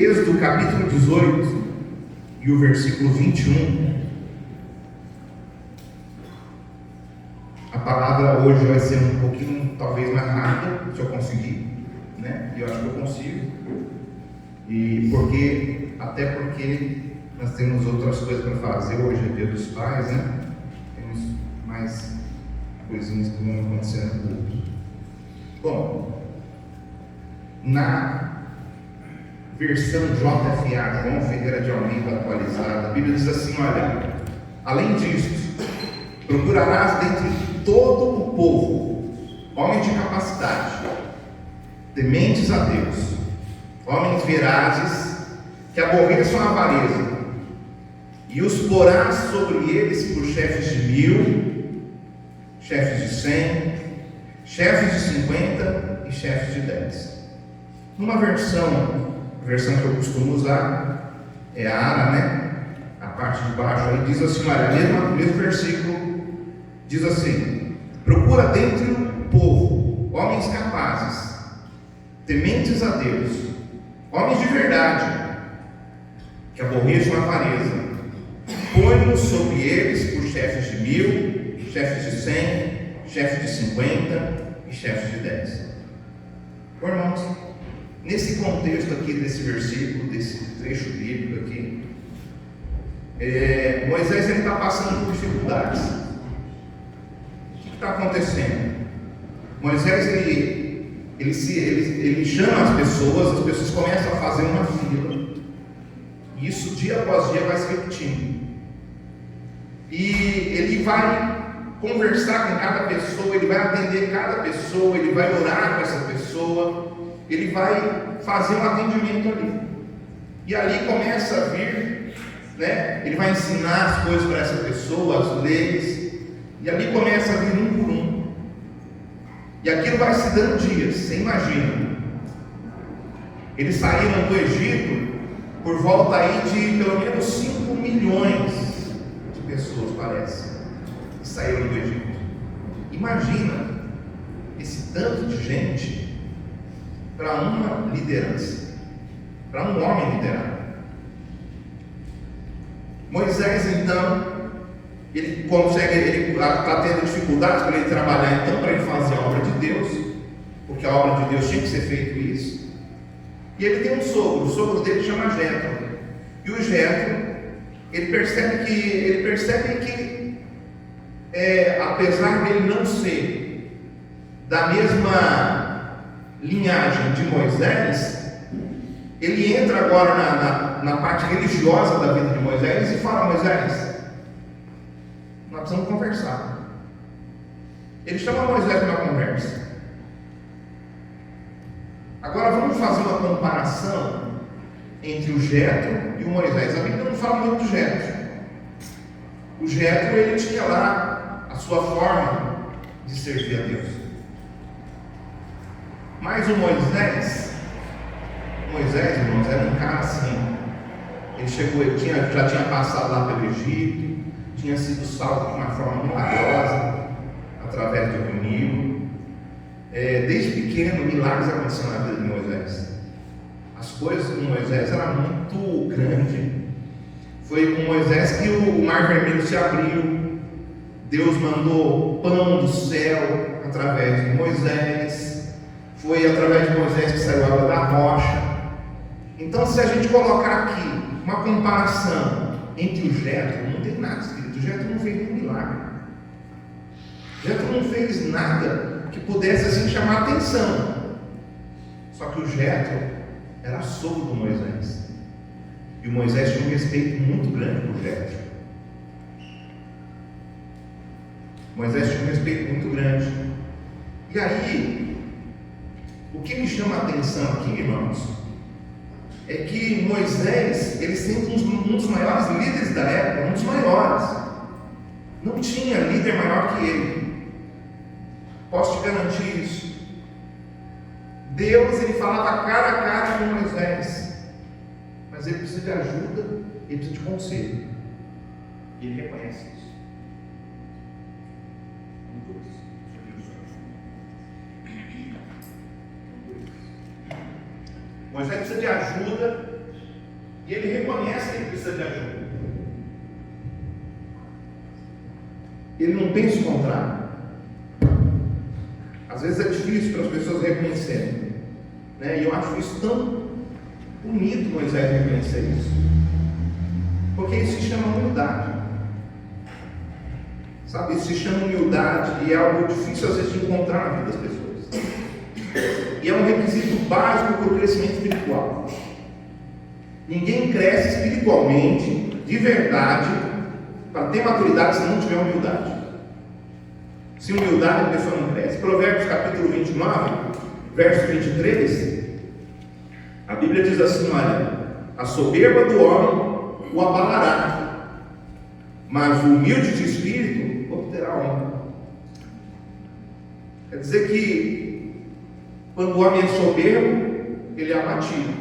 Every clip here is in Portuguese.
Êxodo capítulo 18 e o versículo 21. A palavra hoje vai ser um pouquinho, talvez, mais rápida, se eu conseguir, né? E eu acho que eu consigo. Até porque nós temos outras coisas para fazer. Hoje é Dia dos Pais, né? Temos mais coisinhas que vão acontecer no culto. Bom, na versão JFA, João Ferreira de Almeida atualizada, a Bíblia diz assim: olha, além disso, procurarás dentre todo o povo homens de capacidade, tementes a Deus, homens verazes, que aborreçam a avareza, e os porás sobre eles por chefes de 1000, chefes de 100, chefes de 50 e chefes de 10. Numa versão que eu costumo usar é a ARA, né? A parte de baixo aí diz assim: olha, mesmo versículo diz assim: procura dentre o povo homens capazes, tementes a Deus, homens de verdade, que aborreçam a avareza, põe-nos sobre eles por chefes de 1000, chefes de 100, chefes de 50 e chefes de 10. Bom, irmãos, nesse contexto aqui desse versículo, desse trecho bíblico aqui, Moisés está passando por dificuldades. O que está acontecendo? Moisés ele chama as pessoas começam a fazer uma fila, e isso dia após dia vai se repetindo, e ele vai conversar com cada pessoa, ele vai atender cada pessoa, ele vai orar com essa pessoa, ele vai fazer um atendimento ali, e ali começa a vir, né? Ele vai ensinar as coisas para essa pessoa, as leis, e ali começa a vir um por um, e aquilo vai se dando dias. Você imagina, eles saíram do Egito por volta aí de pelo menos 5 milhões de pessoas, parece, que saíram do Egito. Imagina esse tanto de gente para uma liderança, para um homem liderar. Moisés, então, ele está tendo dificuldades para ele trabalhar, então, para ele fazer a obra de Deus, porque a obra de Deus tinha que ser feito isso. E ele tem um sogro, o sogro dele chama Jétro, e o Jétro, ele percebe que apesar dele não ser da mesma linhagem de Moisés, ele entra agora na parte religiosa da vida de Moisés e fala: Moisés, nós precisamos conversar. Ele chama Moisés para uma conversa. Agora vamos fazer uma comparação entre o Jétro e o Moisés. A Bíblia não fala muito do Jétro. O Jétro, ele tinha lá a sua forma de servir a Deus. Mas o Moisés, irmãos, era um cara assim. Ele chegou, já tinha passado lá pelo Egito, tinha sido salvo de uma forma milagrosa através do rio Nilo. Desde pequeno, milagres aconteceram na vida de Moisés. As coisas com Moisés eram muito grandes. Foi com Moisés que o mar vermelho se abriu. Deus mandou pão do céu através de Moisés. Foi através de Moisés que saiu a água da rocha. Então, se a gente colocar aqui uma comparação entre o Jétro, não tem nada escrito. O Jétro não fez nenhum milagre. O Jétro não fez nada que pudesse assim chamar a atenção. Só que o Jétro era sogro do Moisés, e o Moisés tinha um respeito muito grande por Jétro. Moisés tinha um respeito muito grande. E aí, o que me chama a atenção aqui, irmãos, é que Moisés, ele sendo um dos maiores líderes da época, um dos maiores, não tinha líder maior que ele. Posso te garantir isso. Deus, ele falava cara a cara com Moisés, mas ele precisa de ajuda, ele precisa de conselho, e ele reconhece isso. Moisés precisa de ajuda, E ele reconhece que ele precisa de ajuda. Ele não pensa o contrário. Às vezes é difícil para as pessoas reconhecerem, né? E eu acho isso tão bonito, Moisés reconhecer isso, porque isso se chama humildade, sabe? Isso se chama humildade e é algo difícil às vezes de encontrar na vida das pessoas, e é um requisito básico para o crescimento espiritual. Ninguém cresce espiritualmente de verdade para ter maturidade se não tiver humildade. Se humildade a pessoa não cresce. Provérbios capítulo 29, verso 23, a Bíblia diz assim: olha, a soberba do homem o abalará, mas o humilde de espírito obterá honra. Quer dizer que quando o homem é soberbo, ele é abatido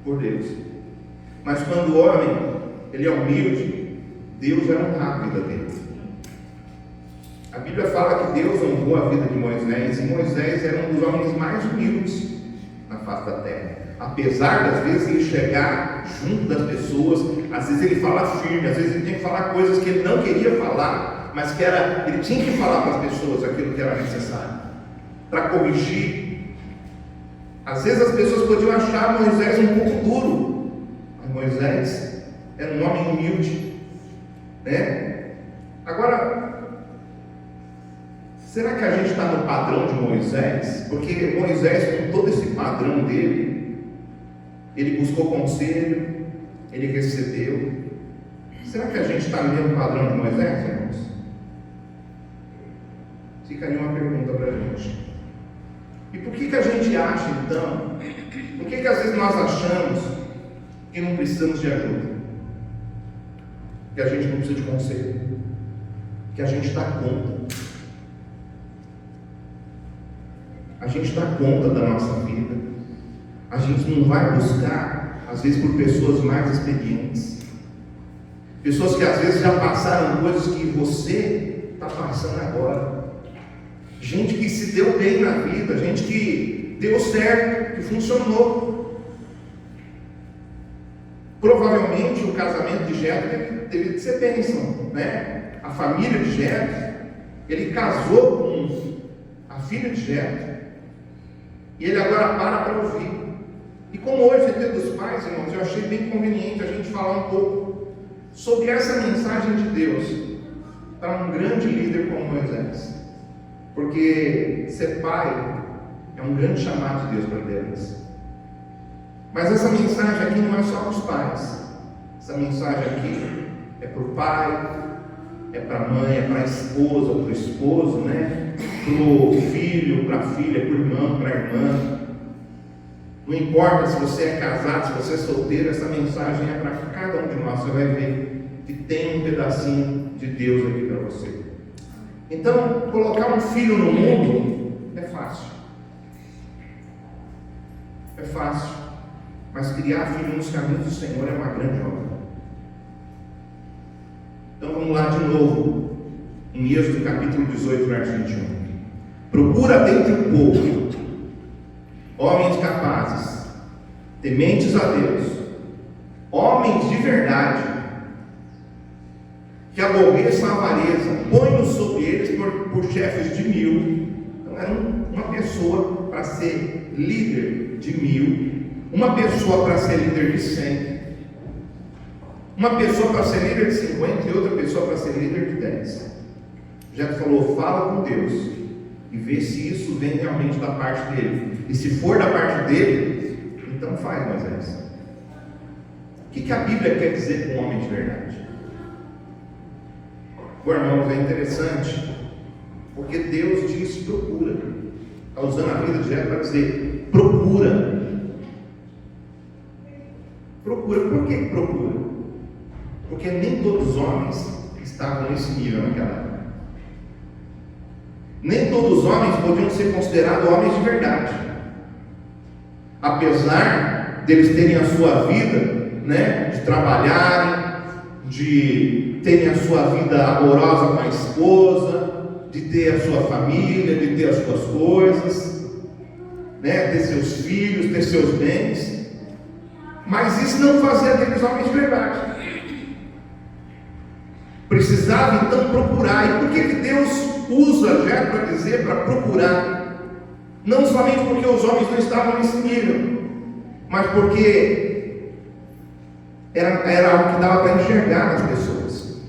por Deus. Mas quando o homem ele é humilde, Deus vai honrar a vida dele. A Bíblia fala que Deus honrou a vida de Moisés, e Moisés era um dos homens mais humildes na face da terra. Apesar das vezes ele chegar junto das pessoas, às vezes ele fala firme, às vezes ele tinha que falar coisas que ele não queria falar, mas que ele tinha que falar para as pessoas aquilo que era necessário, para corrigir. Às vezes as pessoas podiam achar Moisés um pouco duro, mas Moisés era um homem humilde, né? Agora, será que a gente está no padrão de Moisés? Porque Moisés, com todo esse padrão dele, ele buscou conselho, ele recebeu. Será que a gente está no mesmo padrão de Moisés, irmãos? Fica aí uma pergunta para a gente. E por que a gente acha, então, por que às vezes nós achamos que não precisamos de ajuda? Que a gente não precisa de conselho? Que a gente dá conta? A gente dá conta da nossa vida. A gente não vai buscar, às vezes, por pessoas mais experientes. Pessoas que às vezes já passaram coisas que você está passando agora. Gente que se deu bem na vida, gente que deu certo, que funcionou. Provavelmente o casamento de Jetro teve de ser bênção, né? A família de Jetro, ele casou com a filha de Jetro. E ele agora para ouvir. E como hoje é Dia dos Pais, irmãos, eu achei bem conveniente a gente falar um pouco sobre essa mensagem de Deus para um grande líder como Moisés. Porque ser pai é um grande chamado de Deus para Deus. Mas essa mensagem aqui não é só para os pais. Essa mensagem aqui é para o pai, é para a mãe, é para a esposa, para o esposo, né? Para o filho, para a filha, para o irmão, para a irmã. Não importa se você é casado, se você é solteiro, essa mensagem é para cada um de nós. Você vai ver que tem um pedacinho de Deus aqui para você. Então, colocar um filho no mundo é fácil. É fácil. Mas criar filho nos caminhos do Senhor é uma grande obra. Então vamos lá de novo, em Êxodo capítulo 18, verso 21. Procura dentre o povo homens capazes, tementes a Deus, homens de verdade, que aborreçam a avareza, põe-nos sobre eles por chefes de 1000. Então era uma pessoa para ser líder de 1000, uma pessoa para ser líder de 100, uma pessoa para ser líder de 50 e outra pessoa para ser líder de 10. Já que falou, fala com Deus e vê se isso vem realmente da parte dele. E se for da parte dele, então faz, Moisés. O que a Bíblia quer dizer com homem de verdade? Bom, irmãos, é interessante, porque Deus diz procura. Está usando a vida de Jetro para dizer procura. Procura. Por que procura? Porque nem todos os homens estavam nesse nível naquela época. Nem todos os homens podiam ser considerados homens de verdade. Apesar deles terem a sua vida, né, de trabalharem, de terem a sua vida amorosa com a esposa, de ter a sua família, de ter as suas coisas, né, ter seus filhos, ter seus bens. Mas isso não fazia deles homens de verdade. Precisava então procurar. E por que Deus usa já para dizer para procurar? Não somente porque os homens não estavam nesse nível, mas porque era algo que dava para enxergar nas pessoas.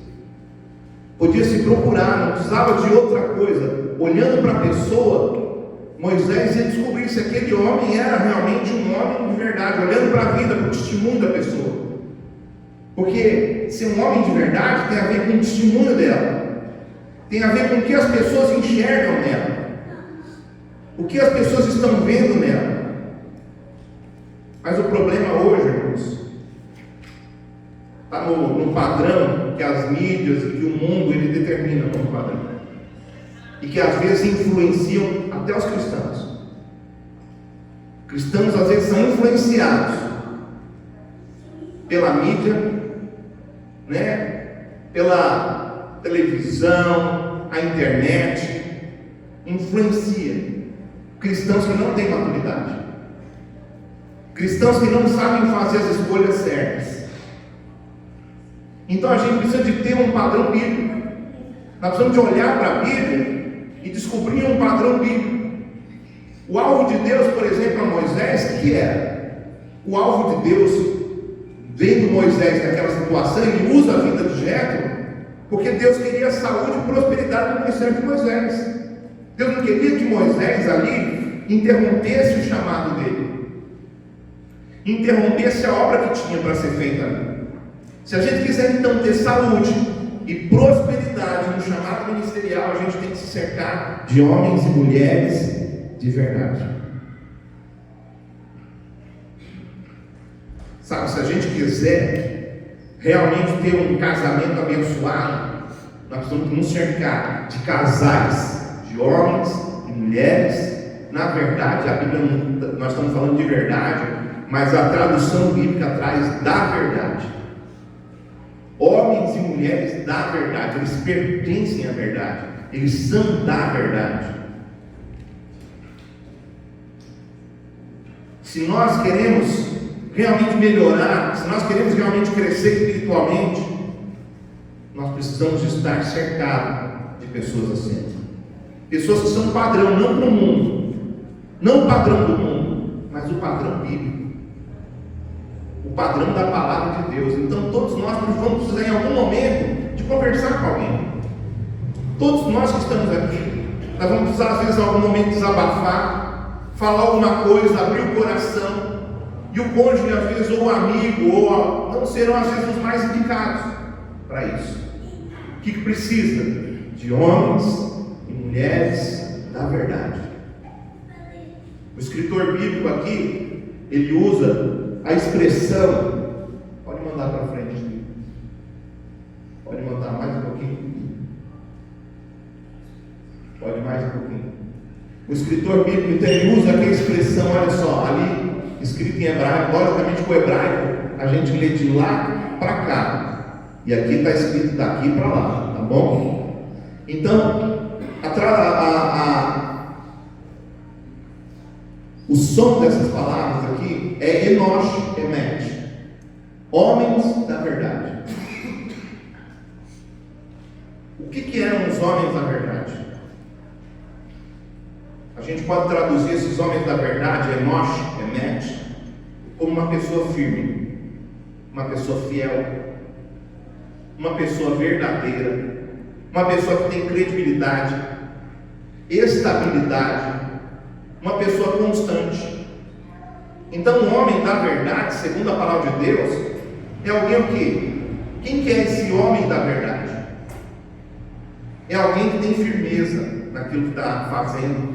Podia se procurar, não precisava de outra coisa. Olhando para a pessoa, Moisés ia descobrir se aquele homem era realmente um homem de verdade, olhando para a vida, para o testemunho da pessoa. Porque ser um homem de verdade tem a ver com o testemunho dela, tem a ver com o que as pessoas enxergam nela, o que as pessoas estão vendo nela. Mas o problema hoje, irmãos, está no padrão que as mídias e que o mundo ele determina como padrão, e que às vezes influenciam até os cristãos. Cristãos às vezes são influenciados pela mídia, pela televisão, a internet, influencia cristãos que não têm maturidade, cristãos que não sabem fazer as escolhas certas. Então a gente precisa de ter um padrão bíblico. Nós precisamos de olhar para a Bíblia e descobrir um padrão bíblico. O alvo de Deus, por exemplo, a Moisés, que era? O alvo de Deus, vendo Moisés naquela situação, ele usa a vida de Jétro, porque Deus queria saúde e prosperidade no ministério de Moisés. Deus não queria que Moisés ali interrompesse o chamado dele, interrompesse a obra que tinha para ser feita ali. Se a gente quiser então ter saúde e prosperidade no chamado ministerial, a gente tem que se cercar de homens e mulheres de verdade. Sabe, se a gente quiser realmente ter um casamento abençoado, nós precisamos nos cercar de casais, de homens e mulheres. Na verdade, a Bíblia, nós estamos falando de verdade, mas a tradução bíblica traz da verdade. Homens e mulheres da verdade, eles pertencem à verdade, eles são da verdade. Se nós queremos realmente melhorar, se nós queremos realmente crescer espiritualmente, nós precisamos estar cercados de pessoas assim, pessoas que são padrão, não para o mundo, não o padrão do mundo, mas o padrão bíblico, o padrão da palavra de Deus. Então todos nós vamos precisar em algum momento de conversar com alguém. Todos nós que estamos aqui, nós vamos precisar às vezes em algum momento desabafar, falar alguma coisa, abrir o coração. E o cônjuge, às vezes, ou o amigo, não serão, às vezes, os mais indicados para isso. O que precisa? De homens e mulheres da verdade. O escritor bíblico aqui, ele usa a expressão, pode mandar para frente, pode mandar mais um pouquinho, pode mais um pouquinho. O escritor bíblico, então, ele usa aqui a expressão, olha só, ali, escrito em hebraico. Logicamente com o hebraico a gente lê de lá para cá, e aqui está escrito daqui para lá, tá bom? Então o som dessas palavras aqui é Enosh, Emet, homens da verdade. O que eram os homens da verdade? A gente pode traduzir esses homens da verdade, Enosh, Emet, como uma pessoa firme, uma pessoa fiel, uma pessoa verdadeira, uma pessoa que tem credibilidade, estabilidade, uma pessoa constante. Então o homem da verdade, segundo a palavra de Deus, é alguém o quê? Quem que é esse homem da verdade? É alguém que tem firmeza naquilo que está fazendo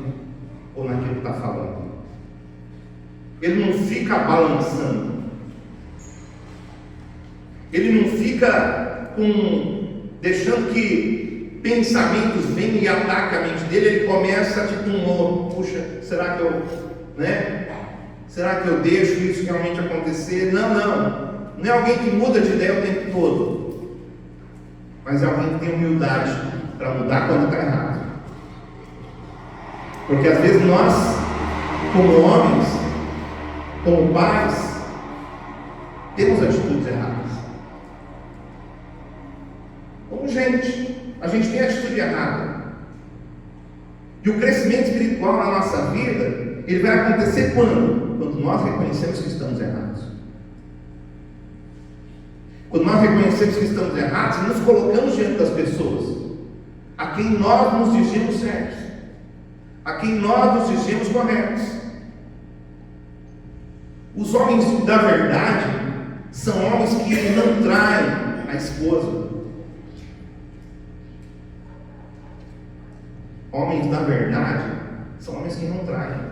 ou naquilo que está falando. Ele não fica balançando, ele não fica deixando que pensamentos venham e ataquem a mente dele. Ele começa tipo puxa, será que eu deixo isso realmente acontecer? Não é alguém que muda de ideia o tempo todo, mas é alguém que tem humildade para mudar quando está errado. Porque às vezes nós, como homens, como pais, temos atitudes erradas. Como gente, a gente tem atitude errada. E o crescimento espiritual na nossa vida, ele vai acontecer quando? Quando nós reconhecemos que estamos errados. Quando nós reconhecemos que estamos errados, nos colocamos diante das pessoas a quem nós nos dizemos certos, a quem nós nos dizemos corretos. Os homens da verdade são homens que não traem a esposa. Homens da verdade são homens que não traem.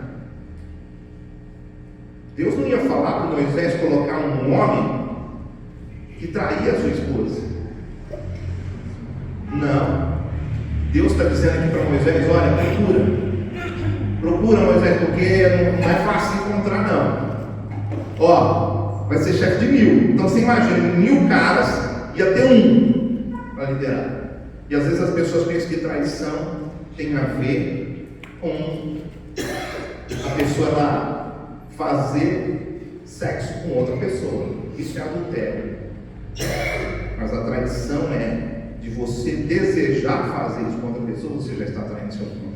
Deus não ia falar para Moisés colocar um homem que traía a sua esposa. Não. Deus está dizendo aqui para Moisés: olha, procura Moisés, porque não é fácil encontrar não. Ó, vai ser chefe de 1000. Então você imagina, 1000 caras, ia ter um para liderar. E às vezes as pessoas pensam que traição tem a ver com a pessoa lá fazer sexo com outra pessoa. Isso é adultério. Mas a traição é de você desejar fazer isso com outra pessoa, você já está traindo seu cônjuge.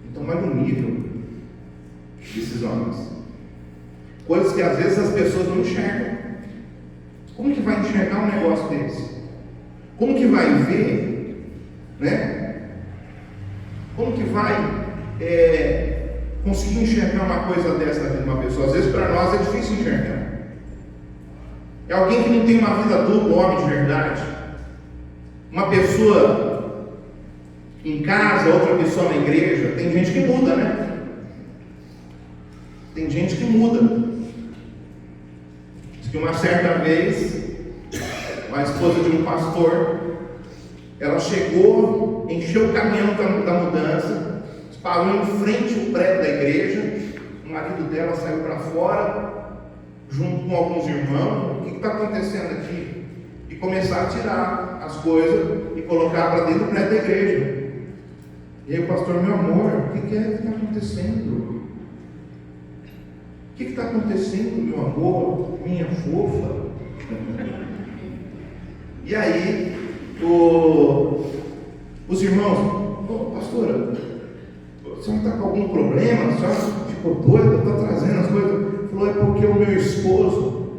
Então, olha o nível desses homens. Coisas que às vezes as pessoas não enxergam. Como que vai enxergar um negócio desse? Como que vai ver, né? Como que vai conseguir enxergar uma coisa dessa na vida de uma pessoa? Às vezes para nós é difícil enxergar. É alguém que não tem uma vida dupla, homem de verdade. Uma pessoa em casa, outra pessoa na igreja. Tem gente que muda, né? Tem gente que muda. Diz que uma certa vez, a esposa de um pastor, ela chegou, encheu o caminhão da mudança, parou em frente ao prédio da igreja. O marido dela saiu para fora, junto com alguns irmãos. O que está acontecendo aqui? E começar a tirar as coisas e colocar para dentro do prédio da igreja. E aí o pastor: meu amor, o que é que está acontecendo? O que está acontecendo, meu amor, minha fofa? E aí os irmãos: pastora, a senhora está com algum problema? A senhora ficou doida? Está trazendo as coisas? Falou: é porque o meu esposo,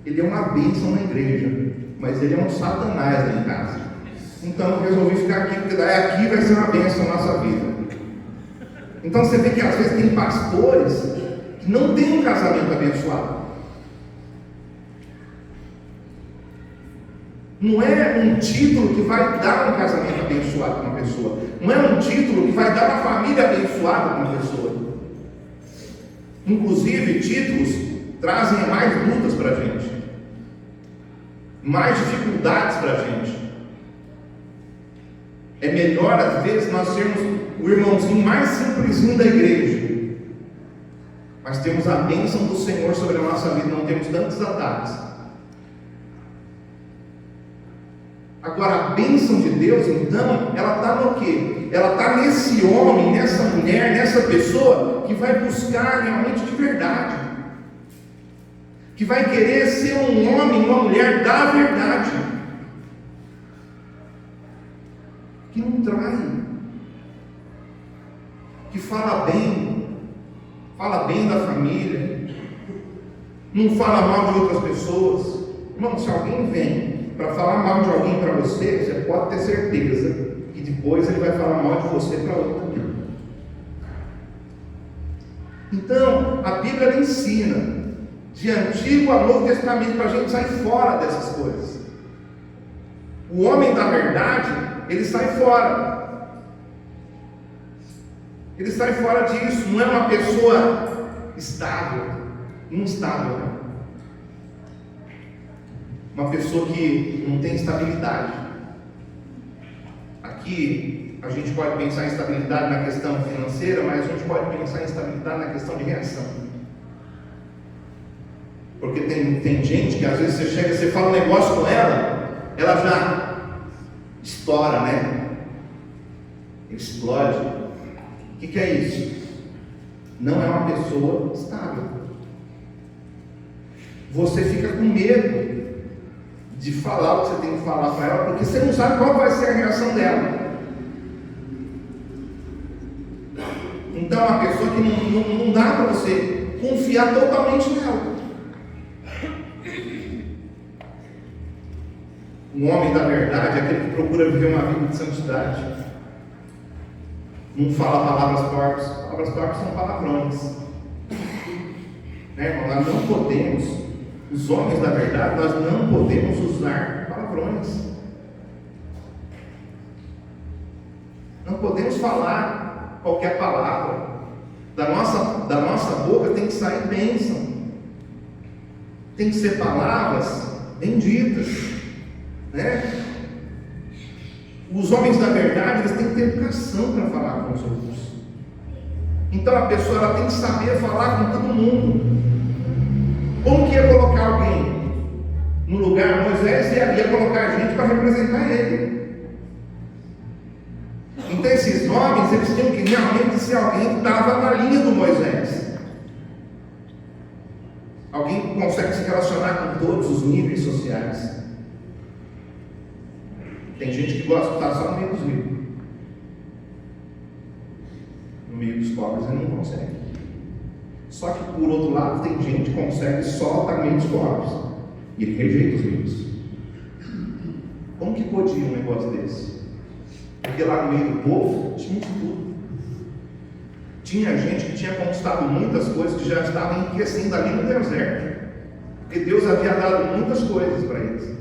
ele é uma bênção na igreja, mas ele é um satanás lá em casa. Então eu resolvi ficar aqui, porque daí aqui vai ser uma bênção na nossa vida. Então você vê que às vezes tem pastores que não têm um casamento abençoado. Não é um título que vai dar um casamento abençoado para uma pessoa. Não é um título que vai dar uma família abençoada para uma pessoa. Inclusive, títulos trazem mais lutas para a gente, mais dificuldades para a gente. É melhor, às vezes, nós sermos o irmãozinho mais simplesinho da igreja, mas temos a bênção do Senhor sobre a nossa vida, não temos tantos ataques. Agora, a bênção de Deus, então, ela está no quê? Ela está nesse homem, nessa mulher, nessa pessoa que vai buscar realmente de verdade, que vai querer ser um homem, uma mulher da verdade, que não trai, que fala bem da família, não fala mal de outras pessoas. Irmão, se alguém vem para falar mal de alguém para você, você pode ter certeza que depois ele vai falar mal de você para outro também. Então, a Bíblia ensina, de Antigo a Novo Testamento, para a gente sair fora dessas coisas. O homem da verdade, ele sai fora. Ele sai fora disso. Não é uma pessoa estável, instável, né? Uma pessoa que não tem estabilidade. Aqui a gente pode pensar em estabilidade na questão financeira, mas a gente pode pensar em estabilidade na questão de reação. Porque tem gente que às vezes você chega, você fala um negócio com ela, ela já estoura, né? Explode. O que é isso? Não é uma pessoa estável. você fica com medo de falar o que você tem que falar para ela, porque você não sabe qual vai ser a reação dela. Então, a pessoa que não dá para você confiar totalmente nela. Um homem da verdade é aquele que procura viver uma vida de santidade. Não fala palavras torpes. Palavras torpes são palavrões. Né? Nós não podemos, os homens da verdade, nós não podemos usar palavrões. Não podemos falar qualquer palavra. Da nossa boca tem que sair bênção. Tem que ser palavras benditas. Né? Os homens da verdade, eles têm que ter educação para falar com os outros. Então a pessoa ela tem que saber falar com todo mundo. Como que ia colocar alguém no lugar? Moisés ia colocar gente para representar ele. Então esses homens, eles tinham que realmente ser alguém que estava na linha do Moisés. Alguém que consegue se relacionar com todos os níveis sociais. Tem gente que gosta de estar só no meio dos ricos. No meio dos pobres ele não consegue. Só que por outro lado tem gente que consegue só estar no meio dos pobres. E ele rejeita os ricos. Como que podia um negócio desse? Porque lá no meio do povo tinha de tudo. Tinha gente que tinha conquistado muitas coisas, que já estavam enriquecendo ali no deserto. Porque Deus havia dado muitas coisas para eles.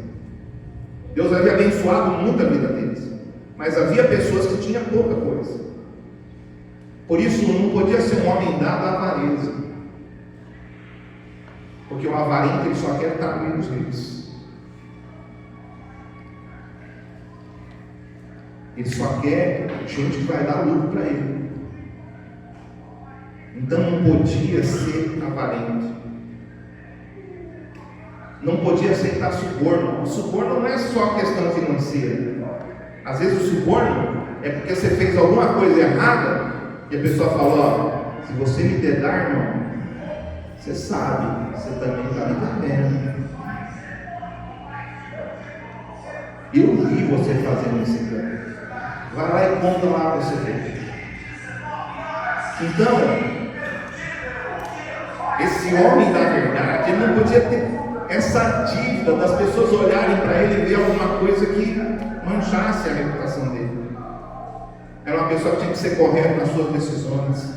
Deus havia abençoado muito a vida deles. Mas havia pessoas que tinham pouca coisa. Por isso não podia ser um homem dado à avareza. Porque o avarento ele só quer estar no meio dos ricos. Ele só quer gente que vai dar lucro para ele. Então não podia ser avarento. Não podia aceitar suborno. O suborno não é só questão financeira. Às vezes o suborno é porque você fez alguma coisa errada e a pessoa falou: ó, se você me dedar, irmão, você sabe, você também está me devendo. Eu vi você fazendo esse plano. Vai lá e conta lá para você ver. Então, esse homem da verdade, ele não podia ter essa dívida das pessoas olharem para ele e ver alguma coisa que manchasse a reputação dele. Era uma pessoa que tinha que ser correta nas suas decisões.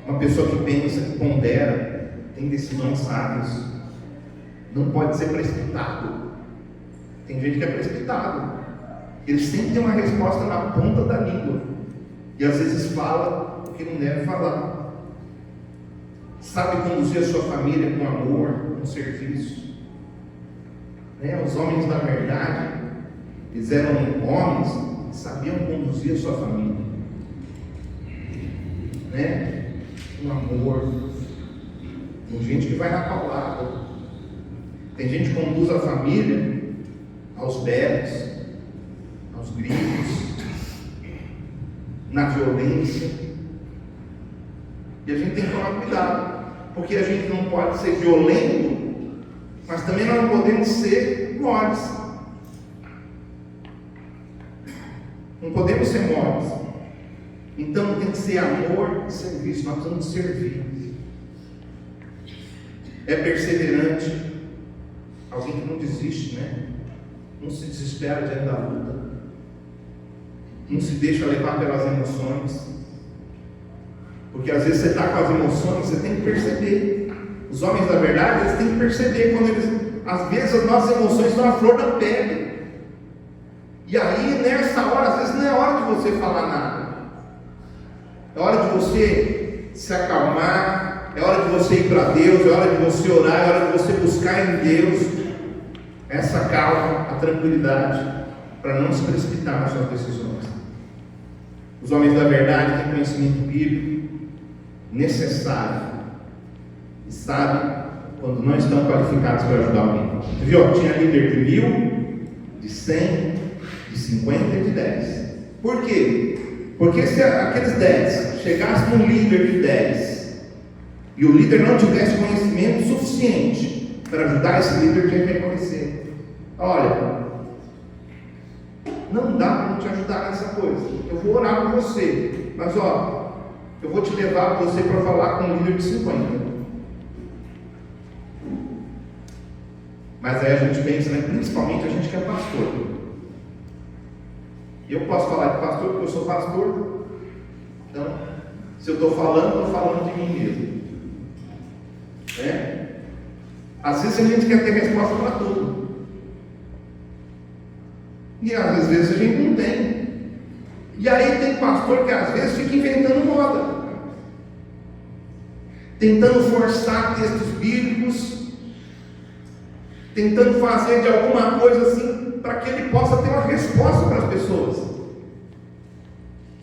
Uma pessoa que pensa, que pondera, tem decisões sábias. Não pode ser precipitado. Tem gente que é precipitado. Ele sempre tem uma resposta na ponta da língua. E às vezes fala o que não deve falar. Sabe conduzir a sua família com amor, com serviço. Né? Os homens da verdade, eles eram homens que sabiam conduzir a sua família. Né? Com amor. Tem gente que vai na paulada. Tem gente que conduz a família aos berros, aos gritos, na violência. E a gente tem que tomar cuidado, porque a gente não pode ser violento, mas também nós não podemos ser moles. Não podemos ser moles. Então tem que ser amor e serviço. Nós precisamos servir. É perseverante. Alguém que não desiste, né? Não se desespera diante da luta. Não se deixa levar pelas emoções. Porque às vezes você está com as emoções, você tem que perceber. Os homens da verdade, eles têm que perceber quando eles... Às vezes as nossas emoções estão à flor da pele. E aí, nessa hora, às vezes não é hora de você falar nada. É hora de você se acalmar. É hora de você ir para Deus. É hora de você orar. É hora de você buscar em Deus essa calma, a tranquilidade, para não se precipitar nas suas decisões. Os homens da verdade têm conhecimento bíblico necessário e sabem quando não estão qualificados para ajudar alguém. Você viu? Tinha líder de 1000, de 100, de 50 e de 10. Por quê? Porque se aqueles 10 chegassem num líder de 10 e o líder não tivesse conhecimento suficiente para ajudar esse líder a reconhecer: olha, não dá para te ajudar nessa coisa, eu vou orar por você, mas eu vou te levar você para falar com um líder de 50. Mas aí a gente pensa, né, principalmente a gente que é pastor. Eu posso falar de pastor porque eu sou pastor. Então, se eu estou falando de mim mesmo. Às vezes a gente quer ter resposta para tudo. E às vezes a gente não tem. E aí tem pastor que às vezes fica inventando moda, tentando forçar textos bíblicos, tentando fazer de alguma coisa assim, para que ele possa ter uma resposta para as pessoas.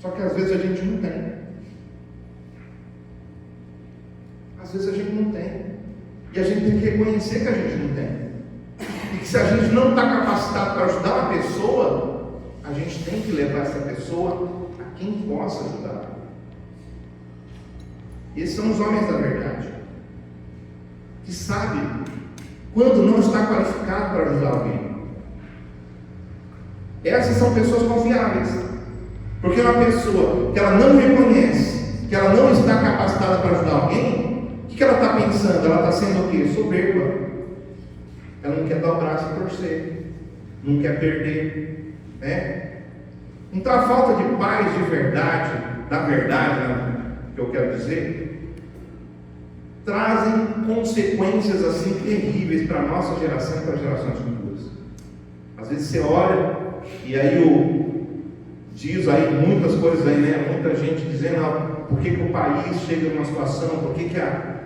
Só que às vezes a gente não tem. Às vezes a gente não tem. E a gente tem que reconhecer que a gente não tem. E que se a gente não está capacitado para ajudar uma pessoa, a gente tem que levar essa pessoa a quem possa ajudar. Esses são os homens da verdade, que sabem quando não está qualificado para ajudar alguém. Essas são pessoas confiáveis, porque uma pessoa que ela não reconhece que ela não está capacitada para ajudar alguém, o que ela está pensando? Ela está sendo o quê? Soberba. Ela não quer dar o braço e torcer, não quer perder, né? Então a falta de paz de verdade, da verdade, né, que eu quero dizer, trazem consequências assim terríveis para a nossa geração e para as gerações futuras. Às vezes você olha e aí diz aí muitas coisas aí, né? Muita gente dizendo por que o país chega numa situação, por que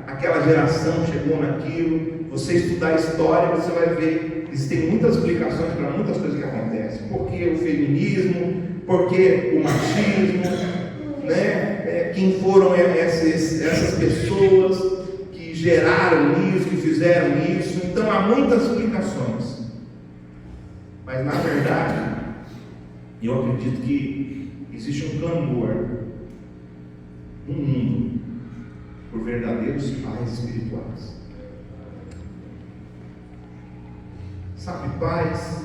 aquela geração chegou naquilo. Você estudar a história, você vai ver, existem muitas explicações para muitas coisas que acontecem. Por que o feminismo, por que o machismo, né? Quem foram essas pessoas que geraram isso, que fizeram isso. Então há muitas explicações. Mas na verdade, eu acredito que existe um clamor no mundo por verdadeiros pais espirituais. Sabe, pais,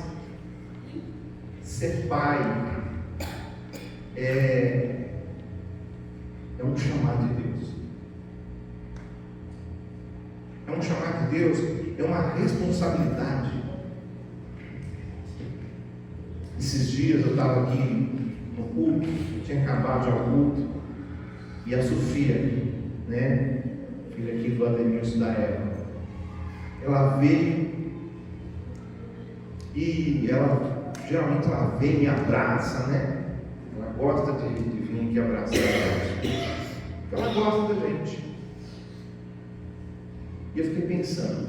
ser pai é um chamado de Deus. É um chamado de Deus, é uma responsabilidade. Esses dias eu estava aqui no culto, eu tinha acabado já o culto, e a Sofia, né, filha aqui do Ademilson da Eva, ela veio e geralmente ela vem e me abraça, né? Ela gosta de vir aqui abraçar a gente, ela gosta da gente. E eu fiquei pensando,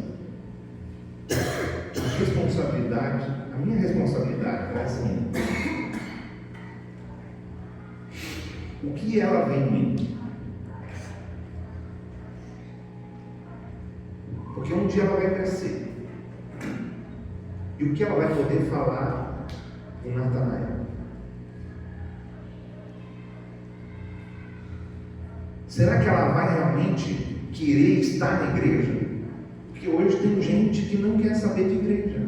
a minha responsabilidade é assim: o que ela vê em mim? Porque um dia ela vai crescer. E o que ela vai poder falar em Natanael? Será que ela vai realmente querer estar na igreja? Porque hoje tem gente que não quer saber de igreja,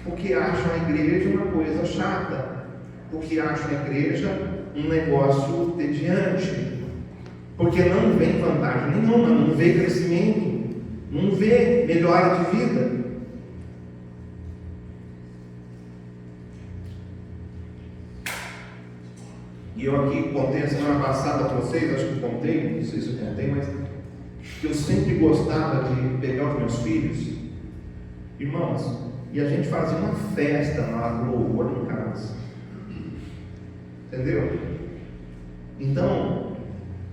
porque acha a igreja uma coisa chata, porque acha a igreja um negócio tediante, porque não vê vantagem nenhuma, não vê crescimento, não vê melhora de vida. E eu aqui contei a semana passada para vocês, acho que contei, não sei se eu contei, mas que eu sempre gostava de pegar os meus filhos, irmãos, e a gente fazia uma festa na louvor em casa. Entendeu? Então,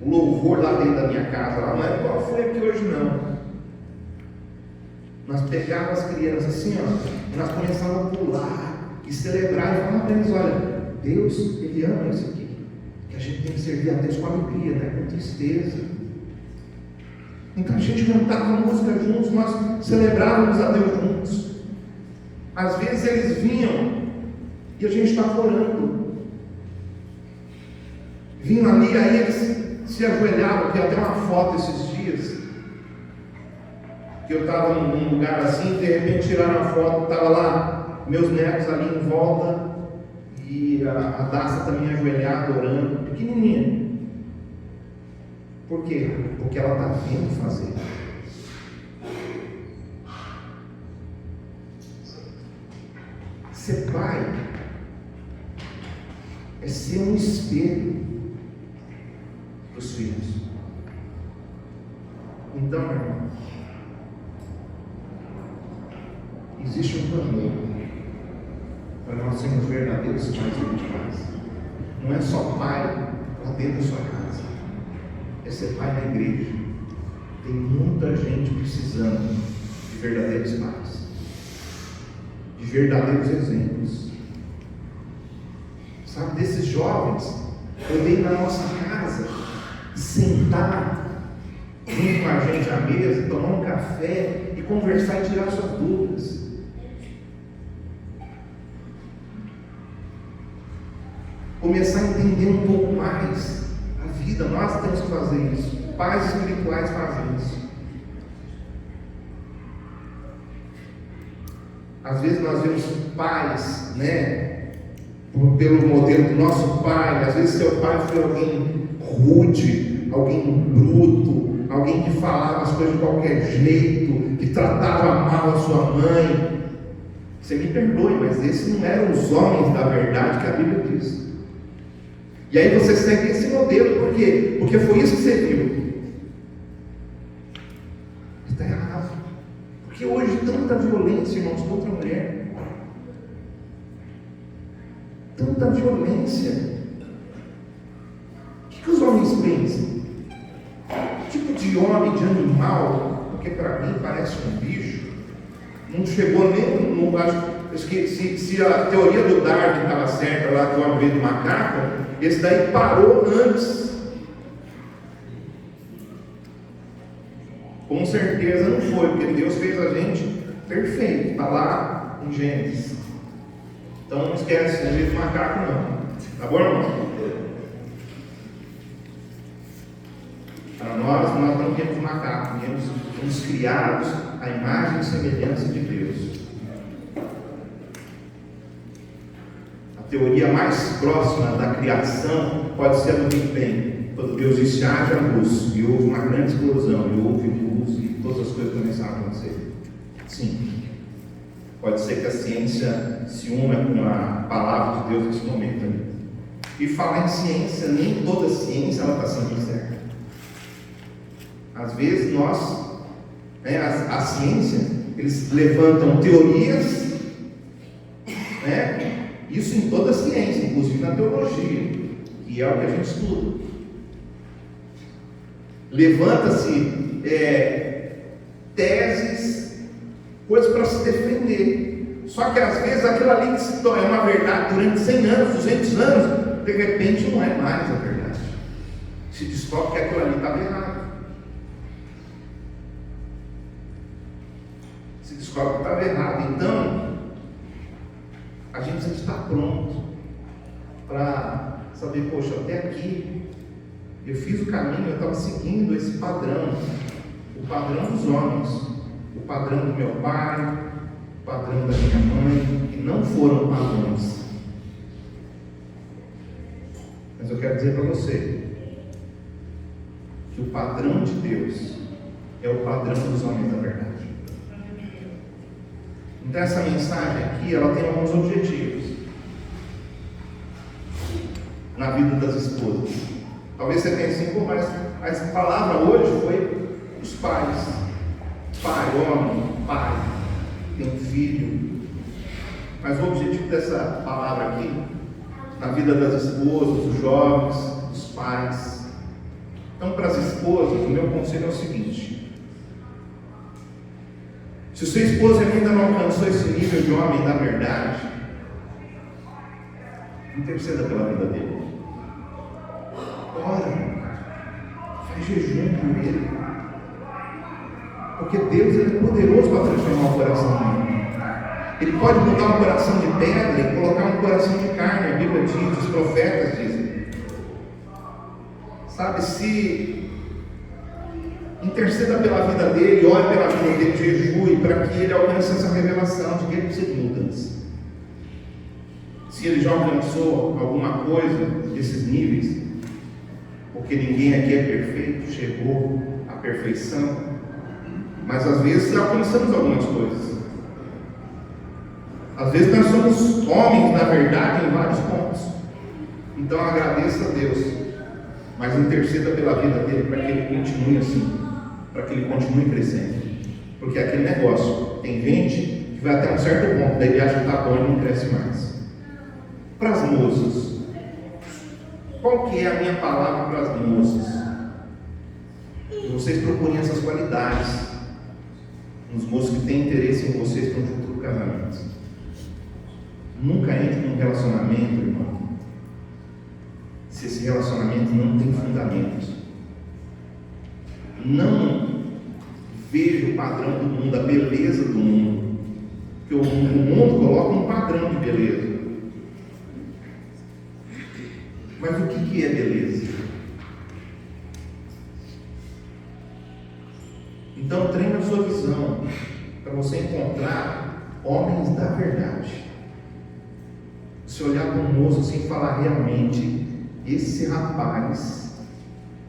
o louvor lá dentro da minha casa, lá não é igual foi aqui hoje não. Nós pegávamos as crianças assim, e nós começávamos a pular e celebrar e falar para eles: olha, Deus, Ele ama isso aqui, que a gente tem que servir a Deus com alegria, né? Com tristeza. Então a gente cantava música juntos, nós celebrávamos a Deus juntos. Às vezes eles vinham e a gente estava orando. Vinham ali, aí eles se ajoelhavam, vi até uma foto esses dias. que eu estava num lugar assim, de repente tiraram a foto, estava lá meus netos ali em volta, e a Daça também ajoelhada, orando, pequenininha. Por quê? Porque ela está vendo fazer. Ser pai é ser um espelho para os filhos. Então, meu irmão, existe um clamor para nós sermos verdadeiros pais espirituais. Não é só pai lá dentro da sua casa, é ser pai na igreja. Tem muita gente precisando de verdadeiros pais, de verdadeiros exemplos. Sabe, desses jovens, poder ir na nossa casa, sentar junto com a gente à mesa, tomar um café e conversar e tirar suas dúvidas. Começar a entender um pouco mais a vida. Nós temos que fazer isso. Pais espirituais fazem isso. Às vezes nós vemos pais, pelo modelo do nosso pai. Às vezes seu pai foi alguém rude, alguém bruto, alguém que falava as coisas de qualquer jeito, que tratava mal a sua mãe. Você me perdoe, mas esses não eram os homens da verdade que a Bíblia diz. E aí você segue esse modelo, por quê? Porque foi isso que você viu. Está errado. Porque hoje tanta violência, irmãos, contra a mulher. Tanta violência. O que os homens pensam? Que tipo de homem, de animal, porque para mim parece um bicho, não chegou nem no. Acho que se a teoria do Darwin estava certa lá, que o homem veio do macaco, esse daí parou antes. Com certeza não foi, porque Deus fez a gente perfeito. Está lá em Gênesis. Então não esquece, não veio do macaco não. Tá bom, irmão? Para nós não temos macaco, fomos criados à imagem e semelhança de Deus. A teoria mais próxima da criação pode ser a do Big Bang, quando Deus disse haja luz, e houve uma grande explosão, e houve luz, e todas as coisas começaram a acontecer. Sim, pode ser que a ciência se una com a palavra de Deus nesse momento. E falar em ciência, nem toda ciência está sempre certa. Às vezes nós, a ciência, eles levantam teorias, isso em toda a ciência, inclusive na teologia, que é o que a gente estuda. Levanta-se teses, coisas para se defender. Só que às vezes aquilo ali que se torna uma verdade durante 100 anos, 200 anos, de repente não é mais a verdade. Se descobre que aquilo ali estava errado. Se descobre que estava errado. Então, a gente precisa estar pronto para saber, poxa, até aqui eu fiz o caminho, eu estava seguindo esse padrão, o padrão dos homens, o padrão do meu pai, o padrão da minha mãe, que não foram padrões. Mas eu quero dizer para você que o padrão de Deus é o padrão dos homens da verdade. Então essa mensagem aqui, ela tem alguns objetivos na vida das esposas. Talvez você pense assim, mas a palavra hoje foi os pais. Pai, homem, pai, tem um filho. Mas o objetivo dessa palavra aqui, na vida das esposas, dos jovens, dos pais. Então, para as esposas, o meu conselho é o seguinte: se o seu esposo ainda não alcançou esse nível de homem da verdade, interceda pela vida dele. Ora, faz jejum por ele, porque Deus é poderoso para transformar o coração humano. Ele pode mudar um coração de pedra e colocar um coração de carne. A Bíblia diz, os profetas dizem. Sabe, se Interceda pela vida dele, ore pela vida dele, jejue, para que ele alcance essa revelação de que ele precisa de mudança. Se ele já alcançou alguma coisa desses níveis, porque ninguém aqui é perfeito, chegou à perfeição, mas às vezes alcançamos algumas coisas. Às vezes nós somos homens, na verdade, em vários pontos. Então agradeça a Deus, mas interceda pela vida dele para que ele continue assim, para que ele continue crescendo. Porque aquele negócio, tem gente que vai até um certo ponto, daí ele acha que está bom e não cresce mais. Para as moças, qual que é a minha palavra para as moças? Que vocês procurem essas qualidades nos moços que têm interesse em vocês para um futuro casamento. Nunca entre num relacionamento, irmão, se esse relacionamento não tem fundamento. Não veja o padrão do mundo, a beleza do mundo, porque o mundo coloca um padrão de beleza. Mas o que é beleza? Então treine a sua visão para você encontrar homens da verdade. Se olhar para um moço assim e falar realmente, esse rapaz,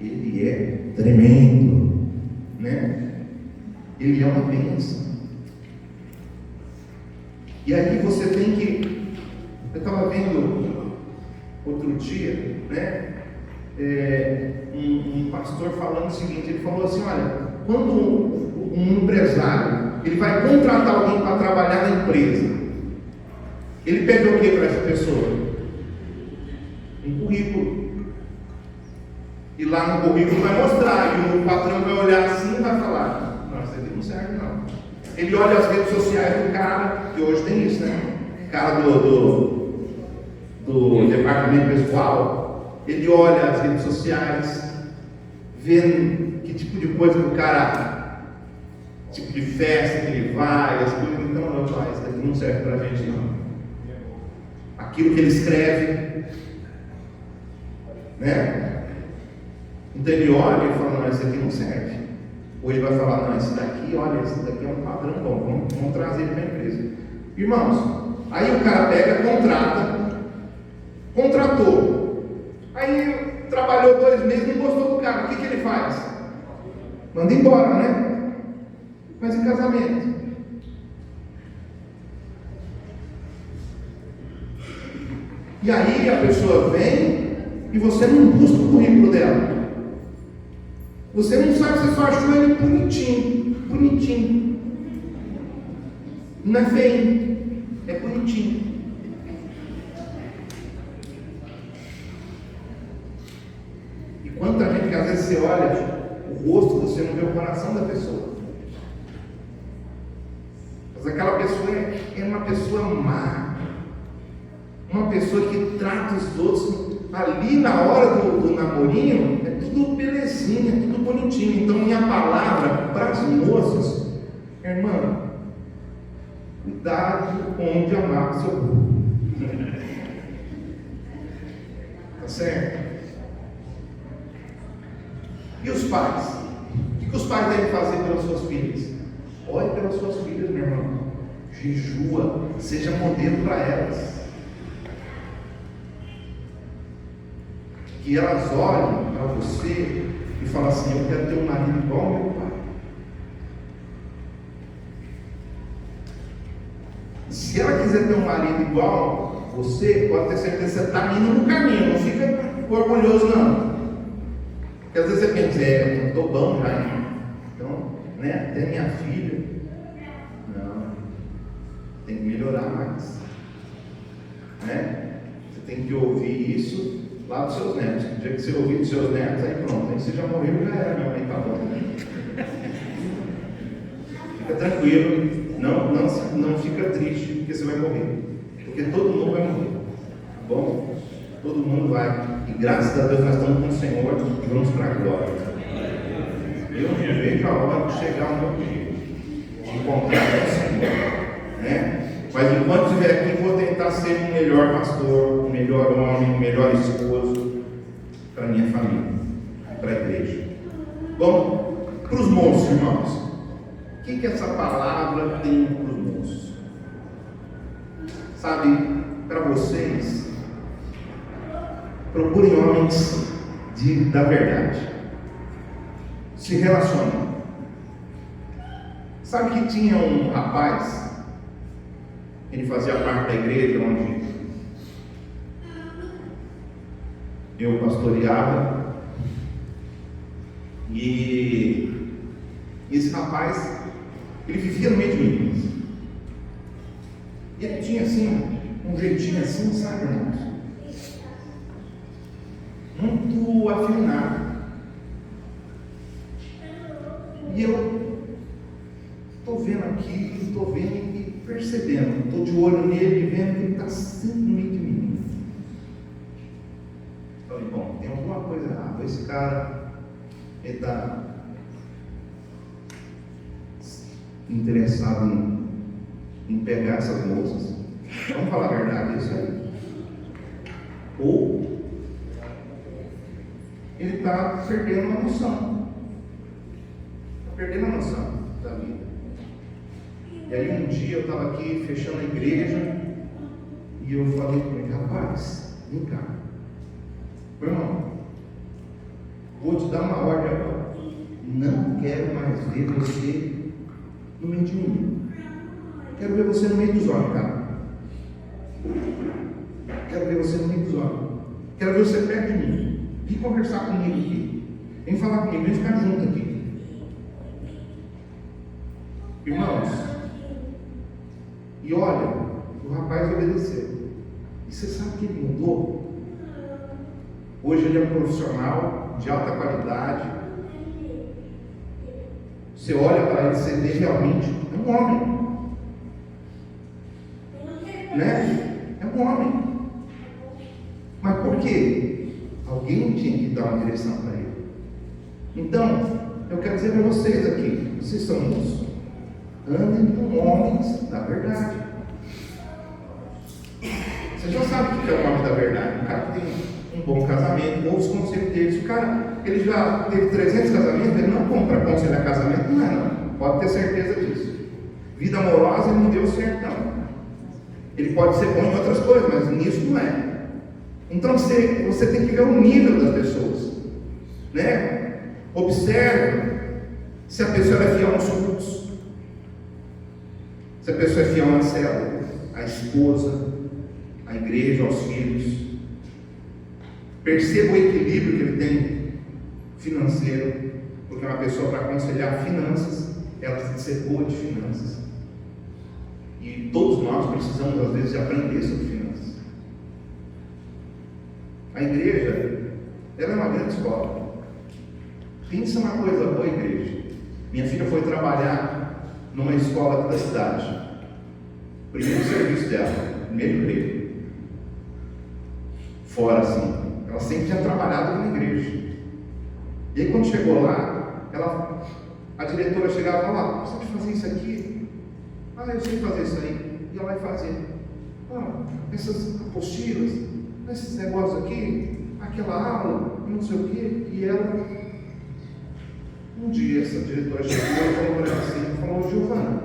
ele é tremendo, né? Ele é uma bênção. E aí você tem que, eu estava vendo outro dia, né? Um pastor falando o seguinte, ele falou assim, olha, quando um empresário, ele vai contratar alguém para trabalhar na empresa, ele pede o que para essa pessoa? Um currículo. E lá no currículo vai mostrar, e o patrão vai olhar assim e vai falar, não, isso aqui não serve não. Ele olha as redes sociais do cara, que hoje tem isso, né? Cara do departamento pessoal, ele olha as redes sociais, vendo que tipo de coisa que o cara, tipo de festa que ele vai, as coisas, então não, isso daqui não serve pra gente não. Aquilo que ele escreve, né? Então ele olha e fala, não, isso aqui não serve. Ou ele vai falar, não, esse daqui, olha, esse daqui é um padrão bom, vamos trazer ele para a empresa. Irmãos, aí o cara pega, contratou. Aí trabalhou 2 meses, não gostou do cara, o que ele faz? Manda embora, né? Mas em casamento? E aí a pessoa vem e você não busca o currículo dela. Você não sabe, você só achou ele bonitinho. Não é feio, é bonitinho. E quanta gente que às vezes você olha o rosto, você não vê o coração da pessoa. Mas aquela pessoa é uma pessoa má. Uma pessoa que trata os outros ali na hora do namorinho, é tudo belezinha, é tudo bonitinho. Então minha palavra para as moças, irmã, cuidado onde amar o seu povo. Tá certo? E os pais? O que os pais devem fazer pelas suas filhas? Olhe pelas suas filhas, meu irmão. Jejua, seja modelo para elas. Que elas olhem para você e falem assim, eu quero ter um marido igual ao meu pai. Se ela quiser ter um marido igual a você, pode ter certeza que você está indo no caminho, não fica orgulhoso não. Porque às vezes você pensa, eu estou bom já, hein? Então, né, até minha filha. Não, tem que melhorar mais. Né? Você tem que ouvir isso lá dos seus netos. O dia que você ouvir dos seus netos, aí pronto, aí você já morreu, já era, minha mãe tá bom. Fica tranquilo, não fica triste, porque você vai morrer. Porque todo mundo vai morrer. Tá bom? Todo mundo vai. E graças a Deus nós estamos com o Senhor e vamos para a glória. Eu não vejo a hora de chegar o meu dia, de encontrar o Senhor. Né? Mas enquanto estiver aqui, vou tentar ser um melhor pastor, um melhor homem, um melhor esposo para a minha família, para a igreja. Bom, Para os moços, irmãos, o que essa palavra tem para os moços? Sabe, para vocês, procurem homens da verdade. Se relacionem. Sabe que tinha um rapaz, ele fazia parte da igreja onde eu pastoreava, e esse rapaz, ele vivia no meio de meninos, e ele tinha assim, um jeitinho assim, sabe, irmãos? Muito afinado. E eu estou vendo aqui, estou vendo e percebendo, estou de olho nele, vendo que ele está sempre no meio de mim. Falei, bom, tem alguma coisa errada. Esse cara, ele está interessado em pegar essas moças. Vamos falar a verdade, isso aí. Ou ele está perdendo a noção. Perdendo a noção da vida. E aí um dia eu estava aqui fechando a igreja e eu falei com ele, rapaz, vem cá, meu irmão, vou te dar uma ordem agora. Não quero mais ver você no meio de mim. Quero ver você no meio dos homens, cara. Quero ver você no meio dos homens. Quero ver você perto de mim. Vem conversar comigo aqui. Vem falar comigo, vem ficar junto aqui. Irmãos, e olha, o rapaz obedeceu. E você sabe que ele mudou? Hoje ele é um profissional de alta qualidade. Você olha para ele, você vê realmente, é um homem. Né? É um homem. Mas por quê? Alguém tinha que dar uma direção para ele. Então, eu quero dizer para vocês aqui, vocês são moços. Andem com homens da verdade. Você já sabe o que é o homem da verdade. Um cara que tem um bom casamento, outros conselhos deles. O cara, ele já teve 300 casamentos, ele não compra aconselhar casamento, não é não. Pode ter certeza disso. Vida amorosa, ele não deu certo não. Ele pode ser bom em outras coisas, mas nisso não é. Então você tem que ver o nível das pessoas. Né? Observe se a pessoa é fiel aos cultos. Se a pessoa é fiel à célula, à esposa, à igreja, aos filhos. Perceba o equilíbrio que ele tem financeiro, porque uma pessoa para aconselhar finanças, ela tem que ser boa de finanças. E todos nós precisamos, às vezes, de aprender sobre finanças. A igreja, ela é uma grande escola. Pensa uma coisa boa, igreja. Minha filha foi trabalhar numa escola aqui da cidade. Primeiro serviço dela, primeiro emprego. Fora assim. Ela sempre tinha trabalhado na igreja. E aí quando chegou lá, a diretora chegava e falava, você pode fazer isso aqui? Ah, eu sei fazer isso aí. E ela vai fazer. Ah, essas apostilas, esses negócios aqui, aquela aula, não sei o quê. E ela, um dia essa diretora chegou e falou para ela assim, falou, Giovana,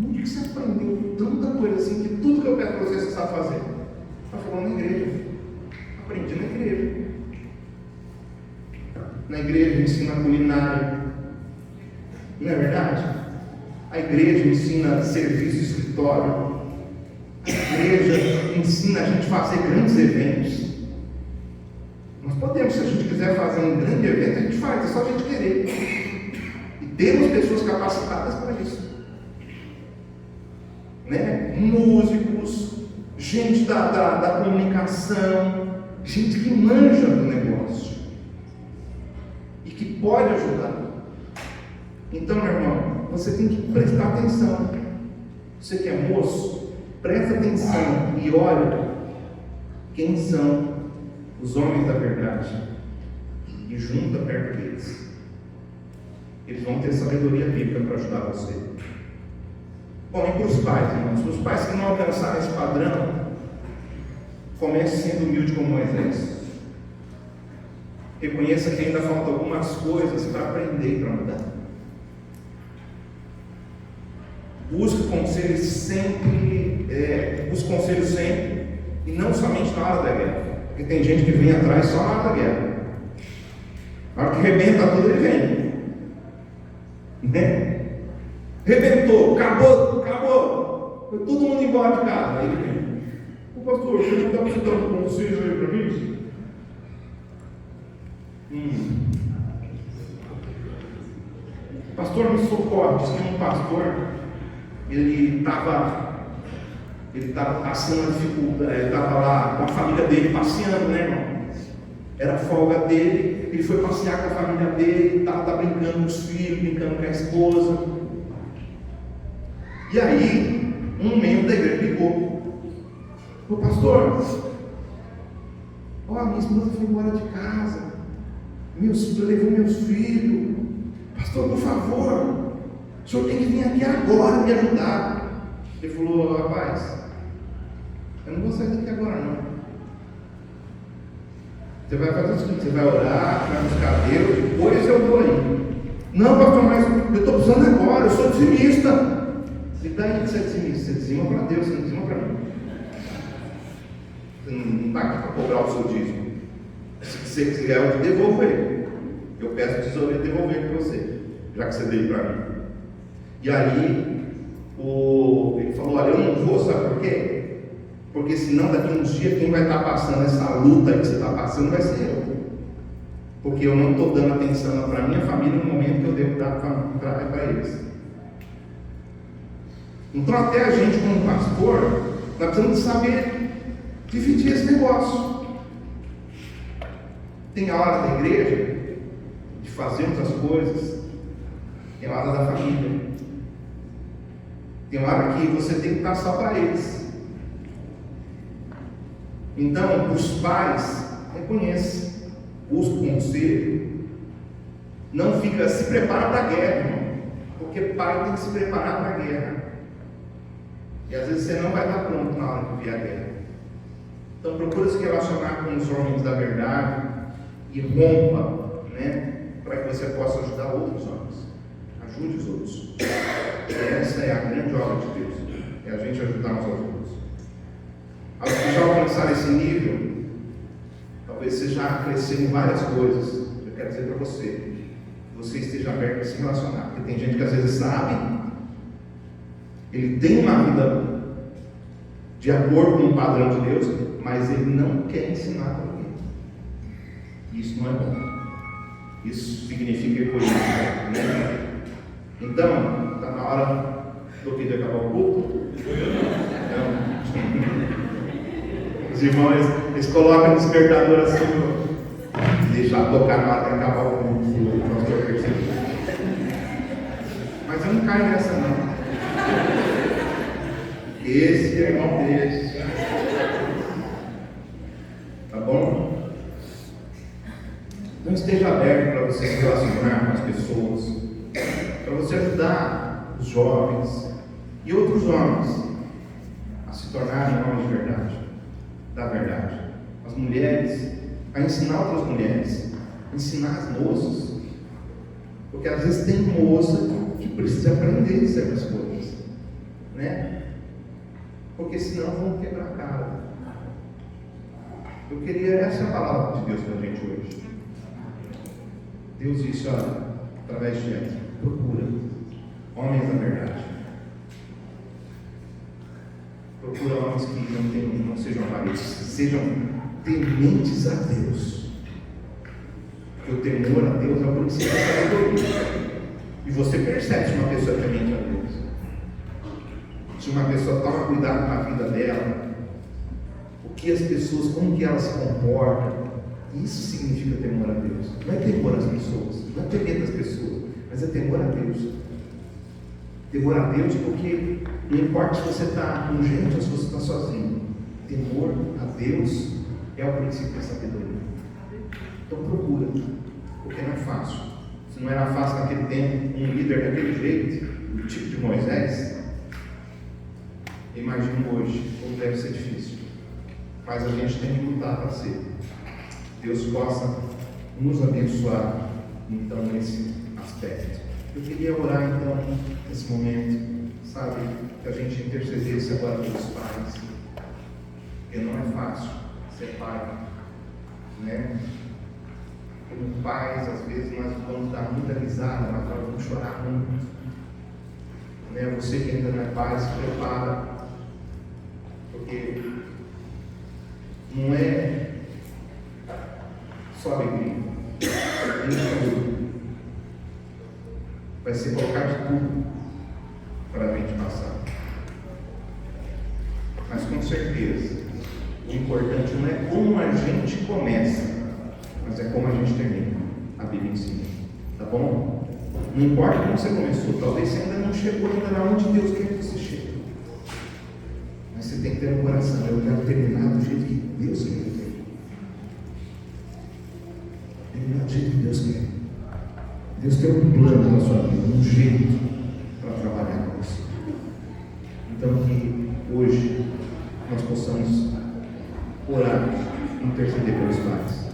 onde que você aprendeu tanta coisa assim, que tudo que eu peço para você sabe fazer? Ela falou, na igreja. Aprendi na igreja. Na igreja ensina culinária. Não é verdade? A igreja ensina serviço de escritório. A igreja ensina a gente a fazer grandes eventos. Nós podemos, se a gente quiser fazer um grande evento, a gente faz, é só a gente querer. E temos pessoas capacitadas para isso. Né? Músicos, gente da comunicação, gente que manja do negócio e que pode ajudar. Então, meu irmão, você tem que prestar atenção. Você que é moço, presta atenção e olha quem são os homens da verdade e junta perto deles. Eles vão ter sabedoria bíblica para ajudar você. Bom, e para os pais, irmãos? Para os pais que não alcançarem esse padrão, comece sendo humilde como Moisés. Reconheça que ainda faltam algumas coisas para aprender e para mudar. Busque conselhos sempre, e não somente na hora da guerra. Porque tem gente que vem atrás só na hora da guerra. Na hora que rebenta tudo, ele vem. Né? Rebentou, acabou. Foi todo mundo embora de casa. Aí ele vem. Ô pastor, você não está precisando de um conselho aí para mim? Pastor, me socorre. Diz que um pastor, ele estava passando a dificuldade, estava lá com a família dele passeando, né, irmão? Era a folga dele, ele foi passear com a família dele, estava brincando com os filhos, brincando com a esposa. E aí, um membro da igreja ligou: ô pastor, minha esposa foi embora de casa, levou meus filhos, pastor, por favor, o senhor tem que vir aqui agora me ajudar. Ele falou: rapaz, eu não vou sair daqui agora não. Você vai fazer o seguinte: você vai orar, vai buscar Deus, depois eu vou aí. Não, pastor, mas eu estou precisando agora, eu sou dizimista. E daí que você é dizimista? Você dizima para Deus, você não dizima para mim. Você não está aqui para cobrar o seu dízimo. Se você quiser, eu te devolvo ele. Eu peço o tesoureiro devolver ele para você, já que você deu para mim. E aí, ele falou: olha, eu não vou, sabe por quê? Porque senão daqui uns dias quem vai estar passando essa luta aí que você está passando vai ser eu. Porque eu não estou dando atenção para a minha família no momento que eu devo dar para eles. Então até a gente como pastor, nós precisamos saber dividir esse negócio. Tem a hora da igreja, de fazermos as coisas. Tem a hora da família. Tem uma hora que você tem que estar só para eles. Então, os pais reconhecem, buscam conselho, não fica, se prepara para a guerra, irmão, porque pai tem que se preparar para a guerra. E às vezes você não vai estar pronto na hora que vier a guerra. Então, procura se relacionar com os homens da verdade e rompa, né, para que você possa ajudar outros homens. Ajude os outros. Essa é a grande obra de Deus, é a gente ajudar uns aos outros. Aos que já alcançaram esse nível, talvez você já cresceu em várias coisas. Eu quero dizer para você, que você esteja aberto a se relacionar, porque tem gente que às vezes sabe, ele tem uma vida de acordo com o padrão de Deus, mas ele não quer ensinar para ninguém. Isso não é bom. Isso significa egoísmo, né? Então, está na hora do que de acabar o culto? Não. Os irmãos, eles colocam o despertador assim, deixar tocar na hora de acabar o culto. Mas eu não caio nessa não. Esse é irmão desse. Tá bom? Então esteja aberto para você se relacionar com as pessoas, para você ajudar os jovens e outros homens a se tornarem homens de verdade, da verdade. As mulheres, a ensinar outras mulheres, ensinar as moças, porque às vezes tem moça que precisa aprender certas coisas, né? Porque senão vão quebrar a cara. Eu queria, essa é a palavra de Deus para a gente hoje. Deus disse, olha, através de gente, procura homens da verdade. Procura homens que não sejam avarentos, sejam tementes a Deus. Porque o temor a Deus é o princípio da sabedoria. E você percebe se uma pessoa é temente a Deus. Se uma pessoa toma cuidado com a vida dela, o que as pessoas, como que elas se comportam, isso significa temor a Deus. Não é temor às pessoas, não é temer das pessoas, mas é temor a Deus. Temor a Deus porque não importa se você está com gente ou se você está sozinho. Temor a Deus é o princípio da sabedoria. Então procura, porque não é fácil. Se não era fácil naquele tempo, um líder daquele jeito, do tipo de Moisés, imagino hoje como deve ser difícil. Mas a gente tem que lutar para ser. Deus possa nos abençoar, então, nesse aspecto. Eu queria orar, então, nesse momento, sabe, que a gente intercedesse agora pelos pais, porque não é fácil ser pai, né? Como pais, às vezes nós vamos dar muita risada, mas nós vamos chorar muito, né? Você que ainda não é pai, se prepara, porque não é só alegria, vai ser colocar de tudo para a gente passar. Mas com certeza, o importante não é como a gente começa, mas é como a gente termina. A Bíblia ensina, tá bom? Não importa como você começou, talvez você ainda não chegou ainda onde Deus quer que você chegue, mas você tem que ter no coração: eu quero terminar do jeito que Deus quer que eu termine. Terminar do jeito que Deus quer. Deus tem um plano na sua vida, um jeito para trabalhar com você. Então, que hoje nós possamos orar, interceder pelos pais.